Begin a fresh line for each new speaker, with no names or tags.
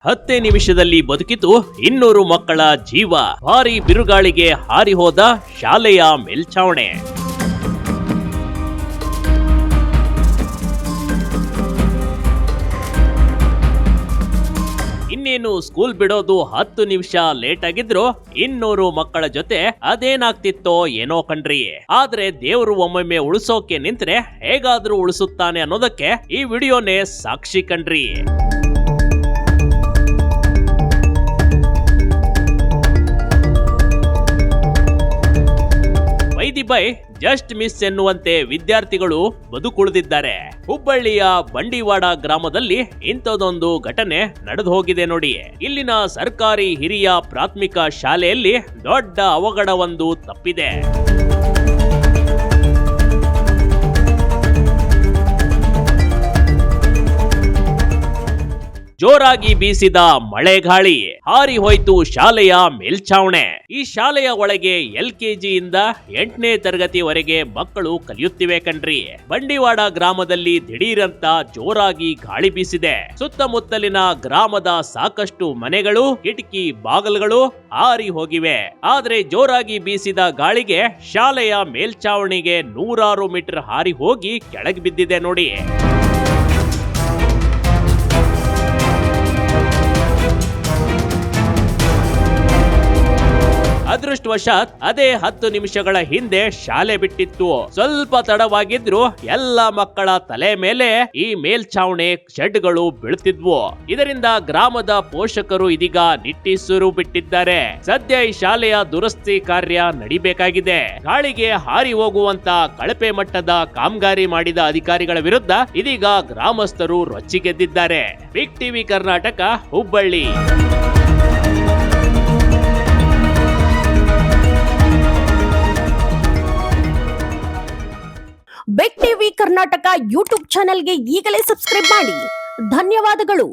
10 ನಿಮಿಷದಲ್ಲಿ ಬದುಕಿತು 200 ಮಕ್ಕಳ ಜೀವ. ಭಾರಿ ಬಿರುಗಾಳಿಗೆ ಹಾರಿ ಹೋದ ಶಾಲೆಯ ಮೇಲ್ಛಾವಣಿ. ಇನ್ನೇನು ಸ್ಕೂಲ್ ಬಿಡೋದು 10 ನಿಮಿಷ ಲೇಟ್ ಆಗಿದ್ರು 200 ಮಕ್ಕಳ ಜೊತೆ ಅದೇನಾಗ್ತಿತ್ತೋ ಏನೋ ಕಣ್ರಿ. ಆದ್ರೆ ದೇವರು ಒಮ್ಮೊಮ್ಮೆ ಉಳಿಸೋಕೆ ನಿಂತ್ರೆ ಹೇಗಾದ್ರೂ ಉಳಿಸುತ್ತಾನೆ ಅನ್ನೋದಕ್ಕೆ ಈ ವಿಡಿಯೋನೇ ಸಾಕ್ಷಿ ಕಣ್ರಿ. ಬೈ ಜಸ್ಟ್ ಮಿಸ್ ಎನ್ನುವಂತೆ ವಿದ್ಯಾರ್ಥಿಗಳು ಬದುಕುಳಿದಿದ್ದಾರೆ. ಹುಬ್ಬಳ್ಳಿಯ ಬಂಡಿವಾಡ ಗ್ರಾಮದಲ್ಲಿ ಇಂಥದೊಂದು ಘಟನೆ ನಡೆದು ಹೋಗಿದೆ ನೋಡಿ. ಇಲ್ಲಿನ ಸರ್ಕಾರಿ ಹಿರಿಯ ಪ್ರಾಥಮಿಕ ಶಾಲೆಯಲ್ಲಿ ದೊಡ್ಡ ಅವಘಡವೊಂದು ತಪ್ಪಿದೆ. ಜೋರಾಗಿ ಬೀಸಿದ ಮಳೆಗಾಳಿ ಹಾರಿ ಹೋಯ್ತು ಶಾಲೆಯ ಮೇಲ್ಛಾವಣೆ. ಈ ಶಾಲೆಯ ಒಳಗೆ LKG ಇಂದ 8ನೇ ತರಗತಿವರೆಗೆ ಮಕ್ಕಳು ಕಲಿಯುತ್ತಿವೆ ಕಣ್ರಿ. ಬಂಡಿವಾಡ ಗ್ರಾಮದಲ್ಲಿ ದಿಢೀರಂತ ಜೋರಾಗಿ ಗಾಳಿ ಬೀಸಿದೆ. ಸುತ್ತಮುತ್ತಲಿನ ಗ್ರಾಮದ ಸಾಕಷ್ಟು ಮನೆಗಳು, ಕಿಟಕಿ ಬಾಗಿಲುಗಳು ಹಾರಿ ಹೋಗಿವೆ. ಆದ್ರೆ ಜೋರಾಗಿ ಬೀಸಿದ ಗಾಳಿಗೆ ಶಾಲೆಯ ಮೇಲ್ಛಾವಣಿಗೆ 100 ಮೀಟರ್ ಹಾರಿ ಹೋಗಿ ಕೆಳಗೆ ಬಿದ್ದಿದೆ ನೋಡಿ. ಅದೃಷ್ಟವಶಾತ್ ಅದೇ 10 ನಿಮಿಷಗಳ ಹಿಂದೆ ಶಾಲೆ ಬಿಟ್ಟಿತ್ತು. ಸ್ವಲ್ಪ ತಡವಾಗಿದ್ರು ಎಲ್ಲ ಮಕ್ಕಳ ತಲೆ ಮೇಲೆ ಈ ಮೇಲ್ಛಾವಣಿ ಶೆಡ್ಗಳು ಬೀಳ್ತಿದ್ವು. ಇದರಿಂದ ಗ್ರಾಮದ ಪೋಷಕರು ಇದೀಗ ನಿಟ್ಟೀಸರು ಬಿಟ್ಟಿದ್ದಾರೆ. ಸದ್ಯ ಈ ಶಾಲೆಯ ದುರಸ್ತಿ ಕಾರ್ಯ ನಡಿಬೇಕಾಗಿದೆ. ಗಾಳಿಗೆ ಹಾರಿ ಹೋಗುವಂತ ಕಳಪೆ ಮಟ್ಟದ ಕಾಮಗಾರಿ ಮಾಡಿದ ಅಧಿಕಾರಿಗಳ ವಿರುದ್ಧ ಇದೀಗ ಗ್ರಾಮಸ್ಥರು ರೊಚ್ಚಿಗೆದ್ದಿದ್ದಾರೆ. Big TV Karnataka, Hubballi.
Big TV Karnataka YouTube ಚಾನೆಲ್ಗೆ ಈಗಲೇ ಸಬ್ಸ್ಕ್ರೈಬ್ ಮಾಡಿ. ಧನ್ಯವಾದಗಳು.